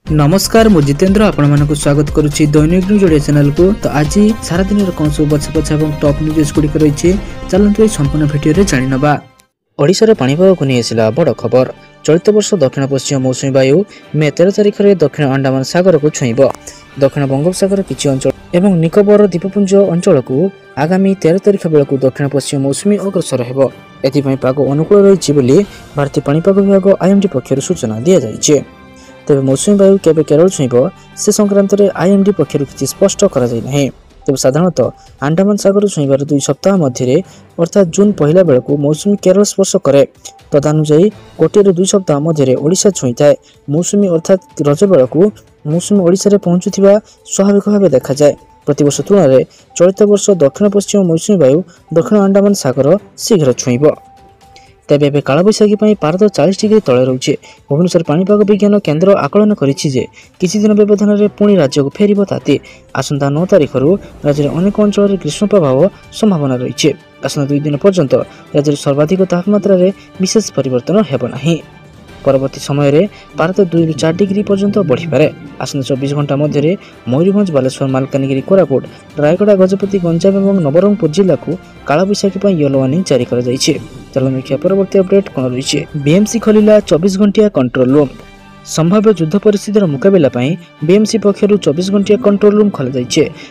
नमस्कार मु जितेंद्र आपण मानक स्वागत करुच्ची दैनिक न्यूज ओडिया चैनल को। तो आज सारा दिन कौन सब बछा बछा और टॉप न्यूज गुड़िक रही चलते संपूर्ण भिडियो जानी नवा। ओडिशार पाणीपाग को नहीं आसला बड़ खबर। चलित वर्ष दक्षिण पश्चिम मौसुमी वायु मे 13 तारिख में दक्षिण अंडमान सागर को छुईब। दक्षिण बंगोपसागर किसी अंचल एवं निकोबर द्वीपपुंज अंचल को आगामी 13 तारिख बेलू दक्षिण पश्चिम मौसुमी अग्रसर हो। एथिपाई पाग अनुकूल रही भारतीय पाणीपाग विभाग आईएमडी पक्षर सूचना दि जाइए। तेज मौसुमी वायु केबे केरल छुईब से संक्रांत में आईएमडी पक्षर किसी स्पष्ट कर तेज साधारणतः अंडमान सागर छुईबार 2 सप्ताह मध्य अर्थात जून पहला बेलू मौसुमी केरल स्पर्श करे। तदनुजाई 1 ରୁ 2 सप्ताह मध्य ओडिशा छुई थाए। मौसुमी अर्थात रज बेलू मौसुमी ओडिशा पहुंचुवा स्वाभाविक भाव देखा जाए। प्रतिवर्ष तुलन में चलित वर्ष दक्षिण पश्चिम मौसुमी वायु दक्षिण अंडमान सागर शीघ्र छुईब। तेबे एबे कालबैशाखी पारद 40 डिग्री तले रही। भुवनेश्वर पाणीपाग विज्ञान केन्द्र आकलन करिछि जे किछि दिन व्यवधान में पुणी राज्य को फेरिब ताती। आसंता 9 तारिख राज्य अनेक अंचल ग्रीष्म प्रभाव संभावना रही। आसंता 2 दिन पर्यंत राज्य सर्वाधिक तापमात्रा रे विशेष परिवर्तन हेब नाही। परवर्ती समय रे पारद 2 ରୁ 4 डिग्री पर्यंत बढ़ी पारे। आसंता 24 घंटा मध्य मयूरभंज बालेश्वर मालकानगिरी कोरापुट रायगढ़ गजपति गंजाम और नवरंगपुर जिला को कालबैशाखी येलो वार्निंग जारी कर देखिए परवर्ती अपडेट कौन रही। बीएमसी खोलिला 24 घंटिया कंट्रोल रूम। संभाव्य युद्ध परिस्थितिर मुकाबला बीएमसी पक्षर 24 घंटिया कंट्रोल रूम खोल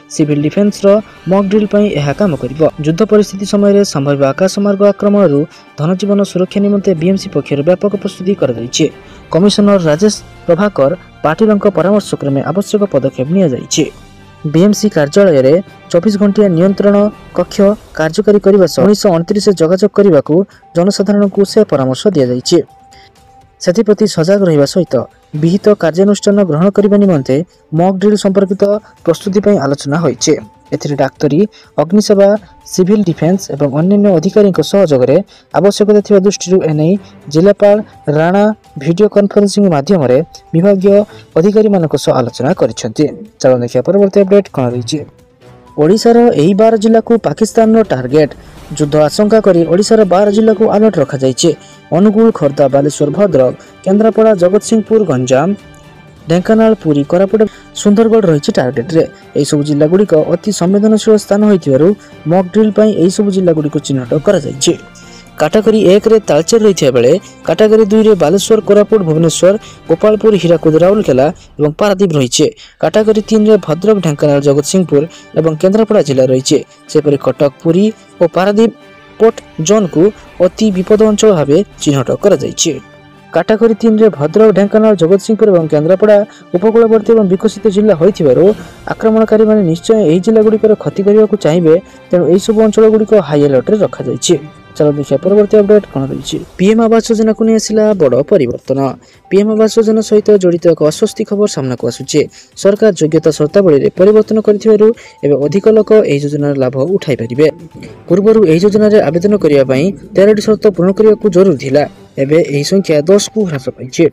सिविल डिफेन्स मॉक ड्रिल यह काम कर। युद्ध परिस्थिति समय संभाव्य आकाशमार्ग आक्रमण धनजीवन सुरक्षा निमंते बीएमसी पक्षर व्यापक प्रस्तुति कर कमिशनर राजेश प्रभाकर पाटिल परामर्श क्रमे आवश्यक पदक्षेप नि बीएमसी कार्यालय रे 24 घंटिया नियंत्रण कक्ष कार्यकारी करने 1929 जोगाजोग करने को जनसाधारण को से परामर्श दि जाइए। सेप्रति सजग रहा सहित विहित कार्यानुष्ठान ग्रहण करने निमंते मॉक ड्रिल संपर्कित प्रस्तुति आलोचना होइछे। एथिरे डाक्तरी अग्निसेवा सिविल डिफेन्स एवं अन्य अधिकारी सहयोग में आवश्यकता थिबा दृष्टि एने जिलापाल राणा वीडियो कॉन्फ्रेंसिंग माध्यम विभागीय अधिकारी मानक आलोचना करिसेंती। चलो देखिए परवर्ती अपडेट कौन रही। ओडिशार एही 12 जिला को पाकिस्तान टार्गेट। युद्ध आशंका करी ओडिशार 12 जिला को अलर्ट रखा जाइए। अनुगुल खोर्धा बालेश्वर भद्रक केन्द्रापड़ा जगतसिंहपुर गंजाम ढेंकानाल पुरी कोरापुट सुंदरगढ़ रही टार्गेट रे। यह सब जिला गुड़िक अति संवेदनशील स्थान होइथिबारु मॉक ड्रिल यह सब जिला गुड़िक चिन्हट करा जाइए। काटागरी 1 रे तालचेर रही बेले काटागरी 2 रे बालेश्वर कोरापुट भुवनेश्वर गोपालपुर हीराकुद राउरकेला और पारादीप रही। काटागरी 3 रे भद्रक ढेंकानाल जगतसिंहपुर और केन्द्रापड़ा जिला रही। सेपरि कटक पुरी और पारादीप पोर्ट जोन को अति विपद अंचल भाव चिन्हट करा जाइए। काटागरी 3 रे भद्रक ढेंकानाल जगतसिंहपुर और केन्द्रापड़ा उपकूलवर्ती और विकसित जिला होइथिबारु आक्रमणकारी माने निश्चय यही जिला गुड़िकर क्षति करने को चाहिए। तेणु यही सब अंचल गुड़िक हाई अलर्ट रे रखा जाइए। चलो देखिए परवर्ती अपडेट कौन रही। पीएम आवास योजना को नहीं आसला बड़ परिवर्तन। पीएम आवास योजना सहित जड़ित एक अस्वस्ति खबर सामना को आसुचे। सरकार योग्यता शर्तावली परिवर्तन करिथिबारु एबे अधिक लोक एही योजनार लाभ उठाई परिबे। पूर्वरु एही योजना रे आवेदन करिया पई 13टी शर्त पूर्ण करिया को जरूरी थिला। एबे एही संख्या 10 को ह्रास पाइछे।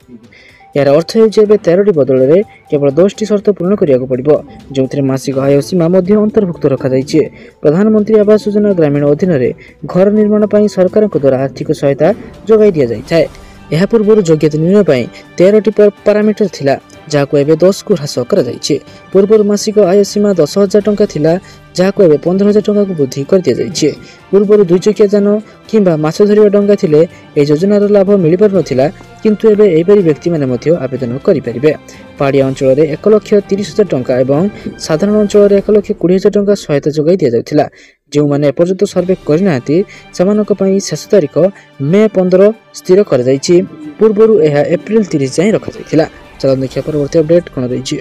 यार अर्थ है 13टी बदल में केवल 10टी शर्त पूर्ण करने पड़ो जो मासिक आय सीमा अंतर्भुक्त रखा जाइए। प्रधानमंत्री आवास योजना ग्रामीण अधीन में घर निर्माण पर सरकार द्वारा आर्थिक सहायता जोगाई दि जाए। यह पूर्व योग्यता निर्णय 13टी पैरामीटर थिला जहां एबे 10 को ह्रास कर जाइए। पूर्व मासिक आय सीमा 10,000 टंका थिला जहां एबे 15,000 टंका को वृद्धि कर दि जाइए। पूर्व 2 चकिया जान किंबा माछ धरिया डंगा थिले ए योजनार लाभ मिल पार नथिला किंतु एबे एपरि व्यक्ति माने मध्य आवेदन करि परिबे। पहाड़िया अंचल में 1,30,000 टंका एवं साधारण अंचल में 1,20,000 टंका सहायता जोगाई दि जाउथिला। जो माने एपर्यंत सर्वे करनाती सेमानक पई शेष तारीख मे 15 स्थिर कर जाइछि। पूर्वरु एहा एप्रिल 30 जाई रखा जाइथिला। चलो देखिए परवर्ती अपडेट कौन रही।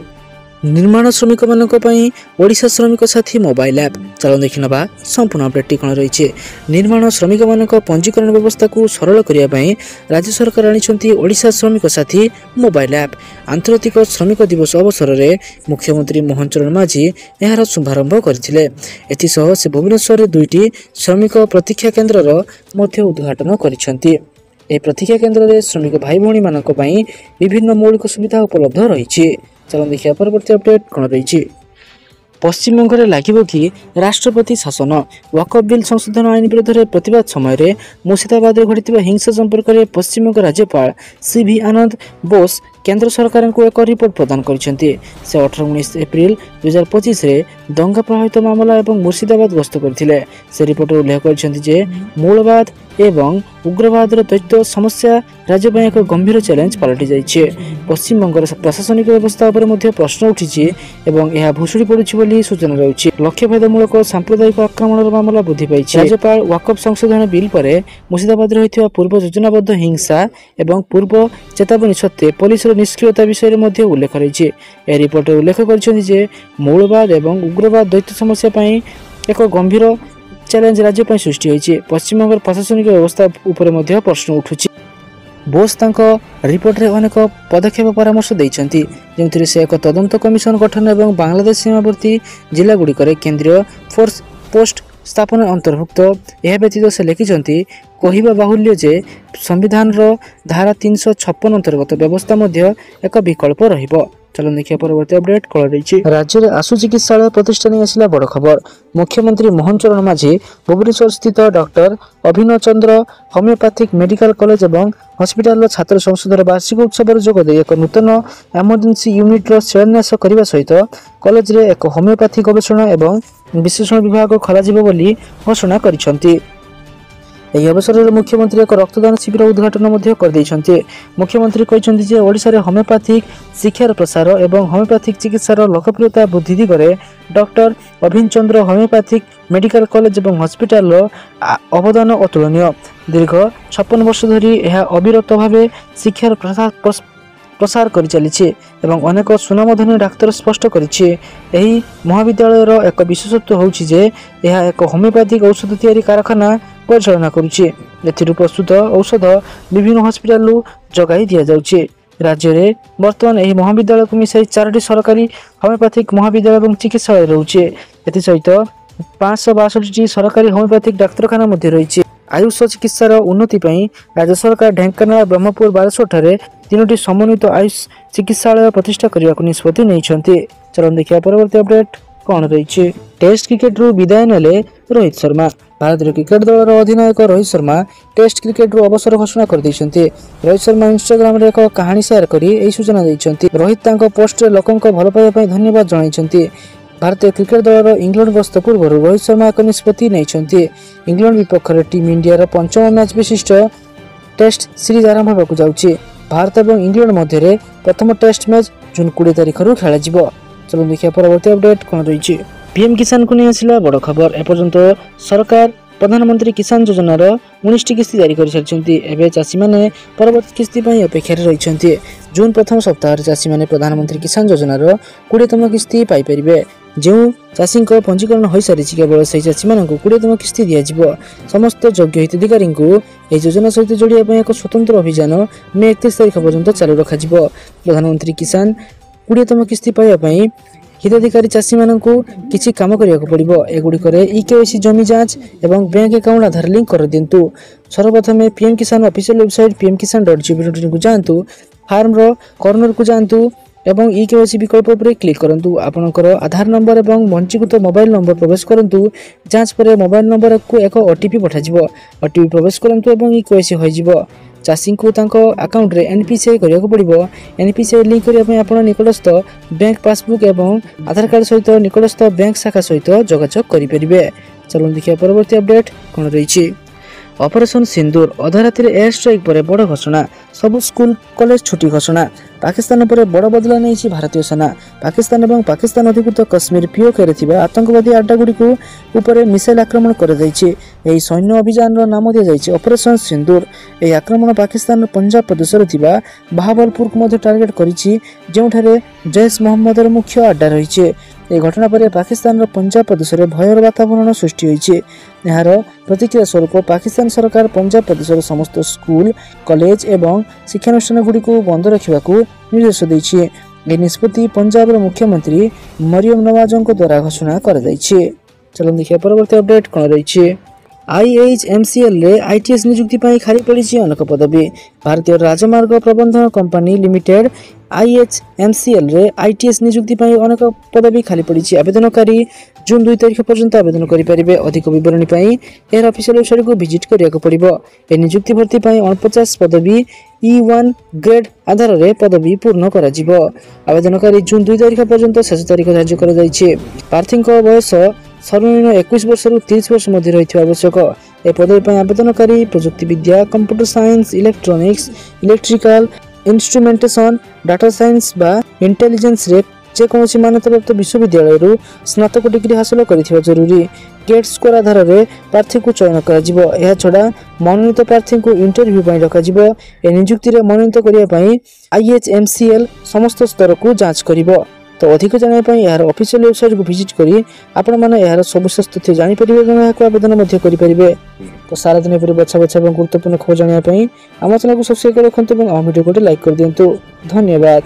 निर्माण श्रमिक मानक पई ओडिशा श्रमिक साथी मोबाइल ऐप। चलो देखि नबा संपूर्ण अपडेट कौन रही। निर्माण श्रमिक मानक पंजीकरण व्यवस्था को सरल करिया पई राज्य सरकार आनिछंती ओडिशा श्रमिक साथी मोबाइल ऐप। आंतर्जातिक श्रमिक दिवस अवसर में मुख्यमंत्री मोहन चरण माझी यार शुभारंभ करथिले। एथिसह से भुवनेश्वर 2टी श्रमिक प्रतीक्षा केन्द्र मध्य उद्घाटन करिसंती। ए प्रतीक्षा केन्द्र में श्रमिक भाई भौणी मानक पई विभिन्न मौलिक सुविधा उपलब्ध रही। चलो देखिए परवर्ती अपडेट कौन रही। पश्चिमबंग में लगे कि राष्ट्रपति शासन वकफ बिल संशोधन आईन विरोध में प्रतिवाद समय मुर्शिदाबाद घटी हिंसा संपर्क में पश्चिमबंग राज्यपाल सीवी आनंद बोस केंद्र सरकार को एक रिपोर्ट प्रदान करछन्ती। से 18-19 एप्रिल 2025 रे दंगा प्रभावित मामला एवं मुर्शिदाबाद गस्त करथिले। से रिपोर्ट उल्लेख करछन्ती जे मूलवाद एवं उग्रवाद द्वैत समस्या राज्य में एक गंभीर चैलेंज पलटि जाइए। पश्चिम बंगर प्रशासनिक व्यवस्था पर मध्य प्रश्न उठी एवं यह भुशुड़ी पड़ुछि बोली सूचना रही। लक्ष्यभेदमूलक सांप्रदायिक आक्रमण मामला वृद्धि पाई। राज्यपाल वाकफ संशोधन बिल पर मुर्शिदाबाद रही पूर्व योजनाबद्ध हिंसा एवं पूर्व चेतावनी सत्वे पुलिस निष्क्रियता विषय में उल्लेख रही। यह रिपोर्ट उल्लेख कर मौलवाद एवं उग्रवाद द्वैत समस्या एक गंभीर चैलेंज राज्य पर सृष्टि होइछि। पश्चिम बंग प्रशासनिक व्यवस्था उपर मध्य प्रश्न उठुछि। बोस तांको रिपोर्ट रे अनेक पदक्षेप परामर्श दैछन्ति, जेमथिरे से एक तदंत कमिशन गठन एवं बांग्लादेश सीमावर्ती जिला गुड़िकर केंद्रीय फोर्स पोस्ट स्थापन अंतर्भुक्त। यह व्यतीत से लिखिछन्ति कहिबा बाहुल्य जे संविधान रो धारा 356 अंतर्गत व्यवस्था मध्य एक विकल्प रहिबो। चलो देखिए परवर्ती अपडेट कल रही। राज्य में आशु चिकित्सालय प्रतिष्ठा नहीं आसला बड़ खबर। मुख्यमंत्री मोहन चरण माझी भुवनेश्वर स्थित डॉक्टर अभिनव चंद्र होमियोपैथिक मेडिकल कॉलेज एवं हॉस्पिटल छात्र संसदर वार्षिक उत्सव जोगदे एक नूतन इमरजेंसी यूनिट शिलान्यास करने सहित कॉलेज रे एक होमियोपैथी गवेषणा एवं विश्लेषण विभाग खोलाजिबो बोली घोषणा करिसेंति। ଏହି ଅବସରରେ ମୁଖ୍ୟମନ୍ତ୍ରୀ ଏକ ରକ୍ତଦାନ ଶିବିର ଉଦ୍ଘାଟନ ମଧ୍ୟ କରିଦେଇଛନ୍ତି। ମୁଖ୍ୟମନ୍ତ୍ରୀ କହିଛନ୍ତି ଯେ ଓଡ଼ିଶାରେ ହୋମିଓପାଥିକ ଶିକ୍ଷାର ପ୍ରସାର ଏବଂ ହୋମିଓପାଥିକ ଚିକିତ୍ସାର ଲୋକପ୍ରିୟତା ବୃଦ୍ଧି ଦିଗରେ ଡକ୍ଟର ଅଭିନ ଚନ୍ଦ୍ର ହୋମିଓପାଥିକ ମେଡିକାଲ କଲେଜ ଏବଂ ହସ୍ପିଟାଲର ଅବଦାନ ଅତୁଳନୀୟ। ଦୀର୍ଘ 56 ବର୍ଷ ଧରି ଏହା ଅବିରତ ଭାବେ ଶିକ୍ଷାର प्रसार कर चली एवं अनेक सुनामधन्य डाक्तर स्पष्ट करिछि। एही महाविद्यालयर एक विशेषत्व होछि जे यह एक होमियोपैथिक औषध तैयारी कारखाना परिचालना करुछि। एथिरु प्रस्तुत औषध विभिन्न हॉस्पिटल जगाई दिया जाउछि। राज्य में वर्तमान यह महाविद्यालय को मिसाई 4टी सरकारी होमियोपैथिक महाविद्यालय और चिकित्सालय रहुछि। एथि सहित 562टी सरकारी होमियोपैथिक डाक्तरखाना मध्य रही। आयुष चिकित्सार उन्नति राज्य सरकार ढेंकानाल ब्रह्मपुर बालेश्वर ठारे 3टी समन्वित आयुष चिकित्सालय प्रतिष्ठा करने को निष्पत्ति नहीं। चलो देखिए परवर्ती अपडेट कौन रही। टेस्ट क्रिकेट रु विदाय नेले रोहित शर्मा। भारतीय क्रिकेट दलर अधिनायक रोहित शर्मा टेस्ट क्रिकेट रु अवसर घोषणा कर दैछन्ति। रोहित शर्मा इंस्टाग्राम रे एक कहानी शेयर करी एही सूचना दैछन्ति। रोहित तांको पोस्ट रे लोकंक भल पाइबा धन्यवाद जणाइछन्ति। भारतीय क्रिकेट दलर इंग्लैंड गस्त पूर्व रोहित शर्मा एक निष्पत्ति नहीं। इंग्लैंड विपक्ष टीम इंडिया पंचम मैच विशिष्ट टेस्ट सीरीज आरंभ होगा जाउछि। भारत और इंग्लैंड मध्य प्रथम टेस्ट मैच जून 20 तारिख खेल। चलो देखिए परवर्ती अपडेट कौन रही। पीएम किसान को नहीं आसला बड़ खबर। एपर्यंत सरकार प्रधानमंत्री किसान योजनार 19टी किस्ती जारी कर सारी। एवं चाषी मैंने परवर्ती किस्ती अपेक्षा रही। जून प्रथम सप्ताह चाषी मैंने प्रधानमंत्री किसान योजनार 20तम किस्ती पाइपर। जो चाषी पंजीकरण हो सारी केवल से चाषी मान 20तम किस्ती दिज्व। समस्त योग्य हिताधिकारी यह योजना सहित जोड़ाई एक स्वतंत्र अभियान मे 31 तारिख पर्यंत चालू रखा। प्रधानमंत्री किसान 20तम किस्ती पाइबापी हिताधिकारी चाषी मानक किसी काम करने पड़ो। एगुड़िक इकेवाईसी जमी जांच एवं बैंक अकाउंट आधार लिंक कर दिंतु। सर्वप्रथम पीएम किसान ऑफिशियल वेबसाइट pmkisan.gov.in को जातु। फार्म रो कॉर्नर को जातु एवं इकेवाईसी विकल्प पर क्लिक करंतु। आपनकर आधार नंबर एवं पंजीकृत मोबाइल नंबर प्रवेश करंतु। जांच पर मोबाइल नंबर को एक ओटीपी पठाजिवो। ओटीपी प्रवेश करंतु एवं इकेवाईसी होइजिवो। चाषी को तांको अकाउंट रे एनपीसीआई करिया को पड़िबो। एनपीसीआई लिंक करिया पय आपण निकटस्थ बैंक पासबुक एवं आधार कार्ड सहित निकटस्थ बैंक शाखा सहित जोगाजोग करि परिबे। चलो देखिए परवर्ती अपडेट कोन रहिछि। ऑपरेशन सिंदूर अधा राति एयर स्ट्राइक पर बड़ घोषणा। सब स्कूल कॉलेज छुट्टी घोषणा। पाकिस्तान पर बड़ बदला नहीं भारतीय सेना। पाकिस्तान और पाकिस्तान अधिकृत कश्मीर पीओके आतंकवादी अड्डा गुड़ी मिसाइल आक्रमण कर सैन्य अभियान नाम दि जाइए ऑपरेशन सिंदूर। यह आक्रमण पाकिस्तान पंजाब प्रदेश बहावलपुर को टार्गेट कर जैश मोहम्मदर मुख्य अड्डा रही। यह घटना पर पाकिस्तान पंजाब प्रदेश में भयर वातावरण सृष्टि होइछि। यार प्रतिक्रिया स्वरूप पाकिस्तान सरकार पंजाब प्रदेश समस्त स्कूल कॉलेज एवं शिक्षानुष्ठान गुड़ी को बंद रखा निर्देश देछि। यह निष्पत्ति पंजाब मुख्यमंत्री मरियम नवाजों द्वारा घोषणा कर। चलो देखिए परवर्ती अपडेट कौन रही। IHMCL रे ITS नियुक्ति खाली पड़ी अनेक पदवी। भारतीय राजमार्ग प्रबंधन कंपनी लिमिटेड IHMCL रे ITS नियुक्ति ପାଇଁ ଅନେକ ପଦବୀ ଖାଲି ପଡ଼ିଛି। ଆବେଦନକାରୀ ଜୁନ୍ 2 ତାରିଖ ପର୍ଯ୍ୟନ୍ତ ଆବେଦନ କରିପାରିବେ। ଅଧିକ ବିବରଣୀ ପାଇଁ ଏହାର ଅଫିସିଆଲ ୱେବସାଇଟକୁ ଭିଜିଟ୍ କରିବାକୁ ପଡ଼ିବ। ଏ ନିଯୁକ୍ତି ଭର୍ତ୍ତି ପାଇଁ 49 ପଦବୀ E1 ଗ୍ରେଡ୍ ଆଧାରରେ ପଦବୀ ପୂର୍ଣ୍ଣ କରାଯିବ। ଆବେଦନକାରୀ ଜୁନ୍ 2 ତାରିଖ ପର୍ଯ୍ୟନ୍ତ ଶେଷ ତାରିଖ ଧାର୍ଯ୍ୟ କରାଯାଇଛି। ପ୍ରାର୍ଥୀଙ୍କ ବୟସ ସର୍ବନିମ୍ନ 21 ବର୍ଷରୁ 30 ବର୍ଷ ମଧ୍ୟରେ ରହିଥିବା ଆବଶ୍ୟକ। ଏ ପଦବୀ ପାଇଁ ଆବେଦନକାରୀ ପ୍ରଯୁକ୍ତି ବିଦ୍ୟା, computer science, electronics, electrical, instrumentation, data science ବା ଇଣ୍ଟେଲିଜେନ୍ସରେ ଯେକୌଣସି ମାନ୍ୟତାପ୍ରାପ୍ତ ବିଶ୍ୱବିଦ୍ୟାଳୟରୁ ସ୍ନାତକ ଡିଗ୍ରୀ ହାସଲ କରିଥିବା ଜରୁରୀ। ଗେଟ୍ ସ୍କୋର ଆଧାରରେ ପ୍ରାର୍ଥୀଙ୍କୁ ଚୟନ କରାଯିବ। ଏହାଛଡ଼ା ମନୋନୀତ ପ୍ରାର୍ଥୀଙ୍କୁ ଇଣ୍ଟରଭ୍ୟୁ ପାଇଁ ଡକାଯିବ। ଏ ନିଯୁକ୍ତିରେ ମନୋନୀତ କରିବା ପାଇଁ IHMCL ସମସ୍ତ ସ୍ତରକୁ ଯାଞ୍ଚ କରିବ। ତ ଅଧିକ ଜାଣିବା ପାଇଁ ଏହାର ଅଫିସିଆଲ ୱେବସାଇଟକୁ ଭିଜିଟ୍ କରି ଆପଣମାନେ ଏହାର ସବିଶେଷ ତଥ୍ୟ ଜାଣିପାରିବେ ଏବଂ ଏହାକୁ ଆବେଦନ ମଧ୍ୟ କରିପାରିବେ। ତ ସାରା ଦିନ ଏପରି ବଛା ବଛା ଏବଂ ଗୁରୁତ୍ୱପୂର୍ଣ୍ଣ ଖବର ଜାଣିବା ପାଇଁ ଆମ ଚ୍ୟାନେଲକୁ ସବସ୍କ୍ରାଇବ୍ କରି ରଖନ୍ତୁ ଏବଂ ଆମ ଭିଡ଼ିଓକୁ ଗୋଟେ ଲାଇକ୍ କରିଦିଅନ୍ତୁ। ଧନ୍ୟବାଦ।